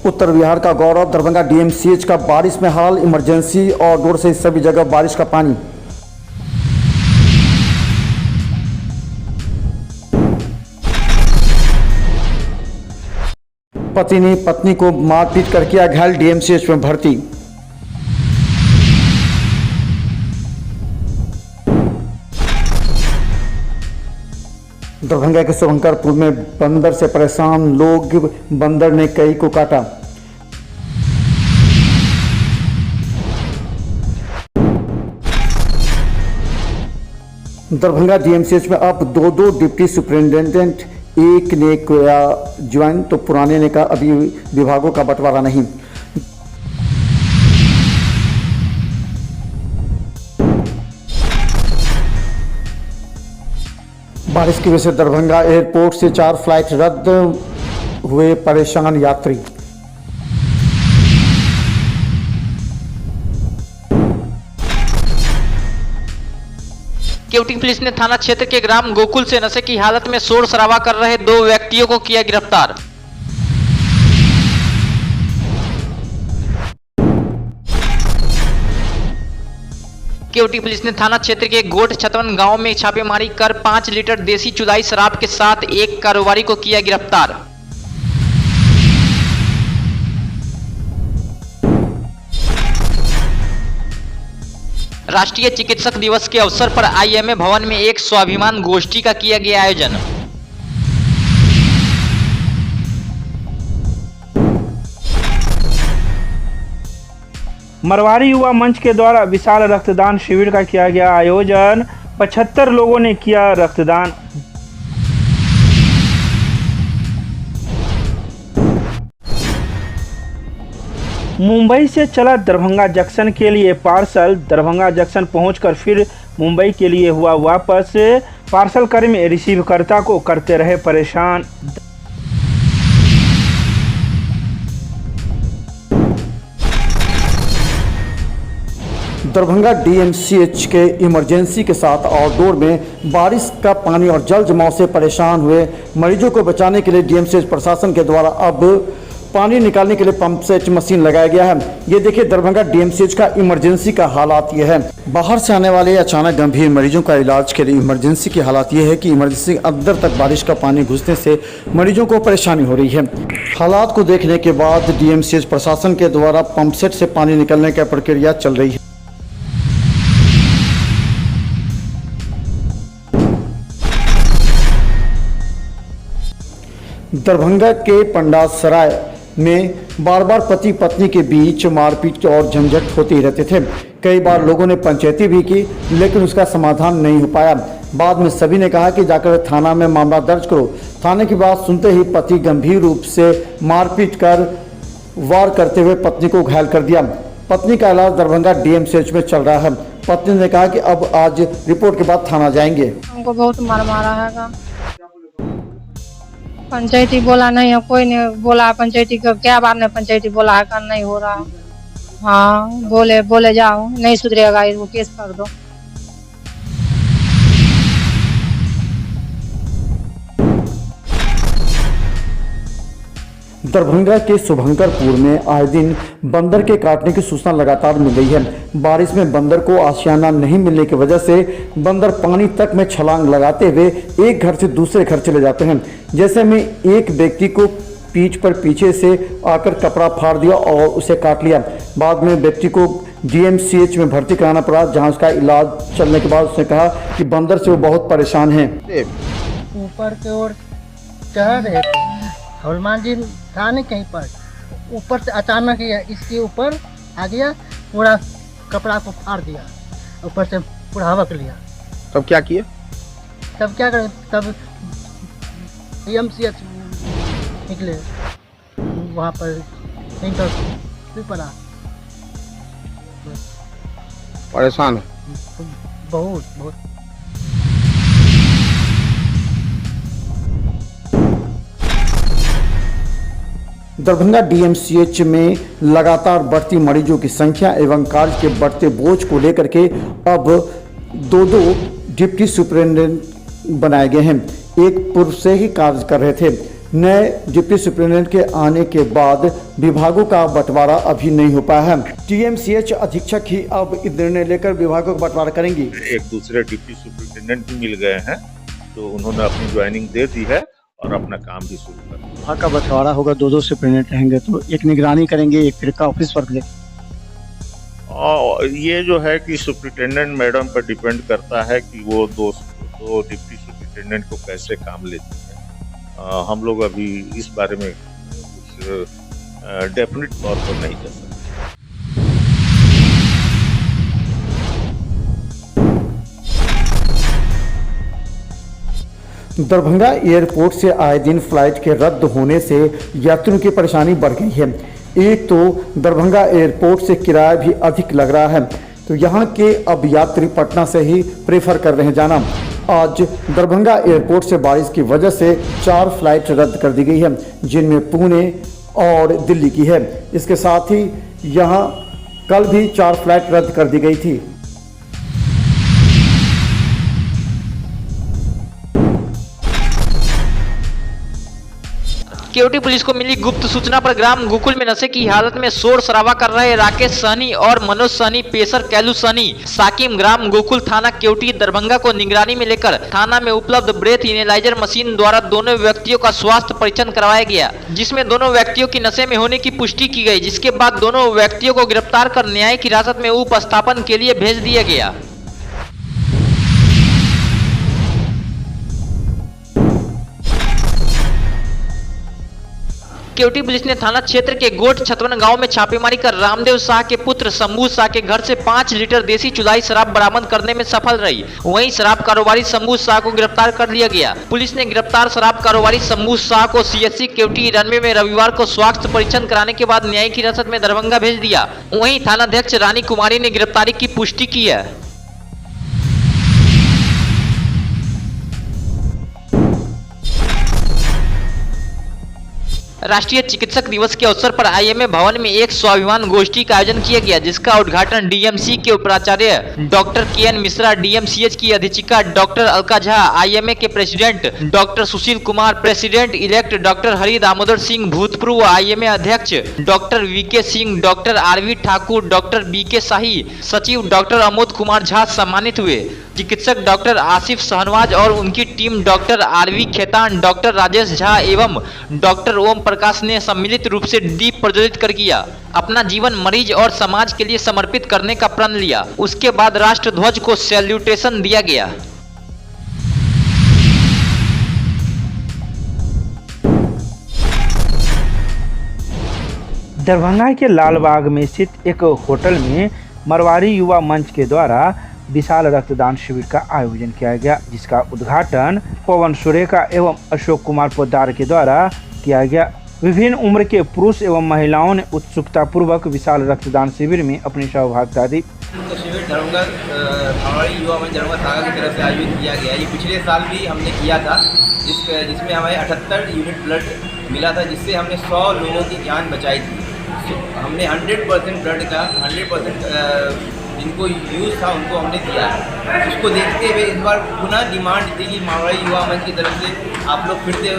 उत्तर बिहार का गौरव दरभंगा डीएमसीएच का बारिश में हाल, इमरजेंसी और रोड से सभी जगह बारिश का पानी। पति ने पत्नी को मारपीट कर किया घायल, डीएमसीएच में भर्ती। दरभंगा के शुभंकरपुर में बंदर से परेशान लोग, बंदर ने कई को काटा। दरभंगा डीएमसीएच में अब दो डिप्टी सुपरिटेंडेंट, एक ने किया ज्वाइन तो पुराने ने कहा अभी विभागों का बंटवारा नहीं। बारिश की वजह से दरभंगा एयरपोर्ट से 4 फ्लाइट रद्द हुए, परेशान यात्री। केवटी पुलिस ने थाना क्षेत्र के ग्राम गोकुल से नशे की हालत में शोर शराबा कर रहे 2 व्यक्तियों को किया गिरफ्तार। केवटी पुलिस ने थाना क्षेत्र के गोट छतवन गांव में छापेमारी कर 5 लीटर देसी चुलाई शराब के साथ एक कारोबारी को किया गिरफ्तार। राष्ट्रीय चिकित्सक दिवस के अवसर पर आईएमए भवन में एक स्वाभिमान गोष्ठी का किया गया आयोजन। मरवाड़ी युवा मंच के द्वारा विशाल रक्तदान शिविर का किया गया आयोजन। 75 लोगों ने किया रक्तदान। मुंबई से चला दरभंगा जंक्शन के लिए पार्सल, दरभंगा जंक्शन पहुंचकर फिर मुंबई के लिए हुआ वापस। पार्सल कर्मी रिसीवकर्ता को करते रहे परेशान। दरभंगा डीएमसीएच के इमरजेंसी के साथ आउटडोर में बारिश का पानी और जल जमाव से परेशान हुए मरीजों को बचाने के लिए डीएमसीएच प्रशासन के द्वारा अब पानी निकालने के लिए पंप सेट मशीन लगाया गया है। ये देखिए दरभंगा डीएमसीएच का इमरजेंसी का हालात ये है। बाहर से आने वाले अचानक गंभीर मरीजों का इलाज के लिए इमरजेंसी की हालात ये है कि इमरजेंसी के अंदर तक बारिश का पानी घुसने से मरीजों को परेशानी हो रही है। हालात को देखने के बाद डीएमसीएच प्रशासन के द्वारा पंप सेट से पानी निकलने की प्रक्रिया चल रही है। दरभंगा के पंडासराय में बार बार पति पत्नी के बीच मारपीट और झंझट होते ही रहते थे। कई बार लोगों ने पंचायती भी की लेकिन उसका समाधान नहीं हो पाया। बाद में सभी ने कहा कि जाकर थाना में मामला दर्ज करो। थाने की बात सुनते ही पति गंभीर रूप से मारपीट कर वार करते हुए पत्नी को घायल कर दिया। पत्नी का इलाज दरभंगा डीएमसीएच में चल रहा है। पत्नी ने कहा कि अब आज रिपोर्ट के बाद थाना जाएंगे। हमको बहुत मारा है। पंचायती बोला नहीं है, कोई नहीं बोला। पंचायती को क्या बात नहीं, पंचायती बोला है का नहीं हो रहा। हाँ बोले जाओ, नहीं सुधरेगा इसको केस कर दो। दरभंगा के शुभंकरपुर में आए दिन बंदर के काटने की सूचना लगातार मिल रही है। बारिश में बंदर को आशियाना नहीं मिलने की वजह से बंदर पानी तक में छलांग लगाते हुए एक घर से दूसरे घर चले जाते हैं। जैसे में एक व्यक्ति को पीठ पर पीछे से आकर कपड़ा फाड़ दिया और उसे काट लिया। बाद में व्यक्ति को डीएमसीएच में भर्ती कराना पड़ा, जहां उसका इलाज चलने के बाद उसने कहा कि बंदर से वो बहुत परेशान है। ऊपर की ओर चढ़ रहे थे, हनुमान जी था नहीं कहीं पर, ऊपर से अचानक इसके ऊपर आ गया, पूरा कपड़ा को फाड़ दिया, ऊपर से पूरा हवा कर लिया। तब क्या किए? तब क्या करें, तब डीएमसीएच निकले, वहाँ पर पड़ा। परेशान बहुत दरभंगा डीएमसीएच में लगातार बढ़ती मरीजों की संख्या एवं कार्य के बढ़ते बोझ को लेकर के अब दो डिप्टी सुपरिटेंडेंट बनाए गए हैं। एक पूर्व से ही कार्य कर रहे थे। नए डिप्टी सुपरिटेंडेंट के आने के बाद विभागों का बंटवारा अभी नहीं हो पाया है। टीएमसीएच अधीक्षक ही अब निर्णय लेकर विभागों का बंटवारा करेंगी। एक दूसरे डिप्टी सुपरिटेंडेंट भी मिल गए हैं, तो उन्होंने अपनी ज्वाइनिंग दे दी है और अपना काम भी शुरू कर दिया। विभाग का बंटवारा होगा, दो सुपरिटेंडेंट रहेंगे, तो एक निगरानी करेंगे, एक फिर का ऑफिस वर्क देखेंगे। और ये जो है कि सुपरिटेंडेंट मैडम पर डिपेंड करता है कि वो दो डिप्टी सुपरिटेंडेंट को कैसे काम लेती है। हम लोग अभी इस बारे में कुछ डेफिनेट तौर पर नहीं कर सकते। दरभंगा एयरपोर्ट से आए दिन फ्लाइट के रद्द होने से यात्रियों की परेशानी बढ़ गई है। एक तो दरभंगा एयरपोर्ट से किराया भी अधिक लग रहा है, तो यहाँ के अब यात्री पटना से ही प्रेफर कर रहे हैं जाना। आज दरभंगा एयरपोर्ट से बारिश की वजह से 4 फ्लाइट रद्द कर दी गई है, जिनमें पुणे और दिल्ली की है। इसके साथ ही यहाँ कल भी 4 फ्लाइट रद्द कर दी गई थी। केवटी पुलिस को मिली गुप्त सूचना पर ग्राम गोकुल में नशे की हालत में शोर शराबा कर रहे राकेश सहनी और मनोज सहनी पेशर कैलू सहनी साकिम ग्राम गोकुल थाना केवटी दरभंगा को निगरानी में लेकर थाना में उपलब्ध ब्रेथ इनेलाइजर मशीन द्वारा दोनों व्यक्तियों का स्वास्थ्य परीक्षण करवाया गया, जिसमें दोनों व्यक्तियों की नशे में होने की पुष्टि की गई, जिसके बाद दोनों व्यक्तियों को गिरफ्तार कर न्यायिक हिरासत में उपस्थापन के लिए भेज दिया गया। केवटी पुलिस ने थाना क्षेत्र के गोट छतवन गांव में छापेमारी कर रामदेव शाह के पुत्र शंभू शाह के घर से 5 लीटर देसी चुलाई शराब बरामद करने में सफल रही। वहीं शराब कारोबारी शंभू शाह को गिरफ्तार कर लिया गया। पुलिस ने गिरफ्तार शराब कारोबारी शंभू शाह को सीएचसी केवटी रनवे में रविवार को स्वास्थ्य परीक्षण कराने के बाद न्यायिक हिरासत में दरभंगा भेज दिया। वहीं थानाध्यक्ष रानी कुमारी ने गिरफ्तारी की पुष्टि की है। राष्ट्रीय चिकित्सक दिवस के अवसर पर आईएमए भवन में एक स्वाभिमान गोष्ठी का आयोजन किया गया, जिसका उद्घाटन डीएमसी के उपाचार्य डॉक्टर केएन मिश्रा, डीएमसीएच की अधीक्षिका डॉक्टर अलका झा, आईएमए के president doctor Sushil Kumar, president elect doctor Hari Damodar Singh, भूतपूर्व आईएमए अध्यक्ष doctor VK Singh, doctor RV Thakur, doctor BK Shahi, सचिव डॉक्टर अमोद कुमार झा सम्मानित हुए। चिकित्सक डॉक्टर आसिफ सहनवाज और उनकी team doctor RV Khetan, doctor Rajesh Jha एवं डॉक्टर ओम प्रकाश ने सम्मिलित रूप से दीप प्रज्वलित कर किया। अपना जीवन मरीज और समाज के लिए समर्पित करने का प्रण लिया। उसके बाद राष्ट्रध्वज को सैल्यूटेशन दिया गया। दरभंगा के लालबाग में स्थित एक होटल में मरवाड़ी युवा मंच के द्वारा विशाल रक्तदान शिविर का आयोजन किया गया, जिसका उद्घाटन पवन सुरेखा एवं अशोक कुमार पोद्दार के द्वारा किया गया। विभिन्न उम्र के पुरुष एवं महिलाओं ने उत्सुकता पूर्वक विशाल रक्तदान शिविर में अपनी सहभागिता दी। तो शिविर दरभंगा मरवाड़ी युवा मंच दरभंगा शाखा की तरफ से आयोजित किया गया। ये पिछले साल भी हमने किया था, जिसमें हमें 78 यूनिट ब्लड मिला था, जिससे हमने 100 लोगों की जान बचाई थी। हमने 100% ब्लड का 100% जिनको यूज़ था उनको हमने दिया है। उसको देखते हुए इस बार पुनः डिमांड थी कि मरवाड़ी युवा मंच की तरफ से आप लोग फिर से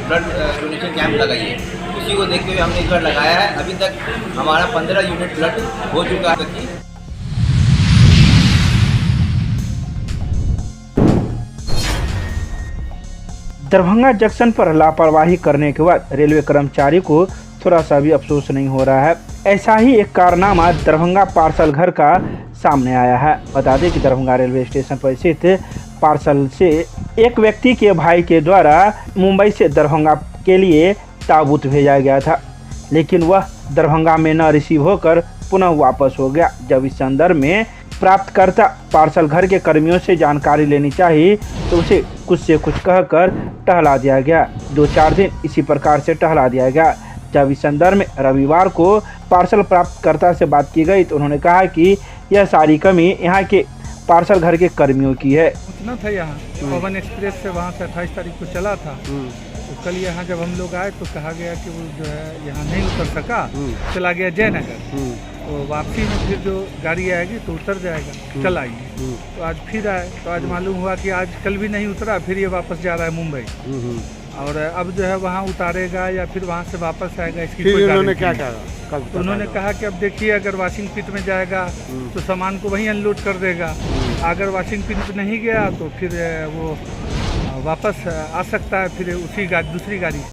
ब्लड डोनेशन कैंप लगाइए। उसी को देखते हुए हमने इस बार लगाया है। अभी तक हमारा 15 यूनिट ब्लड हो चुका है। दरभंगा जंक्शन पर लापरवाही करने के बाद रेलवे कर्मचारी को थोड़ा सा भी अफसोस नहीं हो रहा है। ऐसा ही एक कारनामा दरभंगा पार्सल घर का सामने आया है। बता दें कि दरभंगा रेलवे स्टेशन पर स्थित पार्सल से एक व्यक्ति के भाई के द्वारा मुंबई से दरभंगा के लिए ताबूत भेजा गया था, लेकिन वह दरभंगा में न रिसीव होकर पुनः वापस हो गया। जब इस संदर्भ में प्राप्तकर्ता पार्सल घर के कर्मियों से जानकारी लेनी चाहिए तो उसे कुछ से कुछ कहकर टहला दिया गया। 2-4 दिन इसी प्रकार से टहला दिया गया। जब इस संदर्भ में रविवार को पार्सल प्राप्तकर्ता से बात की गई तो उन्होंने कहा कि यह सारी कमी यहाँ के पार्सल घर के कर्मियों की है। उतना था यहाँ पवन एक्सप्रेस से वहाँ से 28 तारीख को चला था, तो कल यहाँ जब हम लोग आए तो कहा गया कि वो जो है यहाँ नहीं उतर सका, चला गया जयनगर। तो वापसी में फिर जो गाड़ी आएगी तो उतर जाएगा, कल आएगी। तो आज फिर आए तो आज मालूम हुआ कि आज कल भी नहीं उतरा, फिर ये वापस जा रहा है मुंबई। और अब जो है वहाँ उतारेगा या फिर वहाँ से वापस आएगा, इसकी फिर कोई उन्होंने गारंटी क्या नहीं। कहा कल तो उन्होंने कहा कि अब देखिए अगर वॉशिंग पिट में जाएगा तो सामान को वहीं अनलोड कर देगा, अगर वॉशिंग पिट में नहीं गया तो फिर वो वापस आ सकता है, फिर उसी दूसरी गाड़ी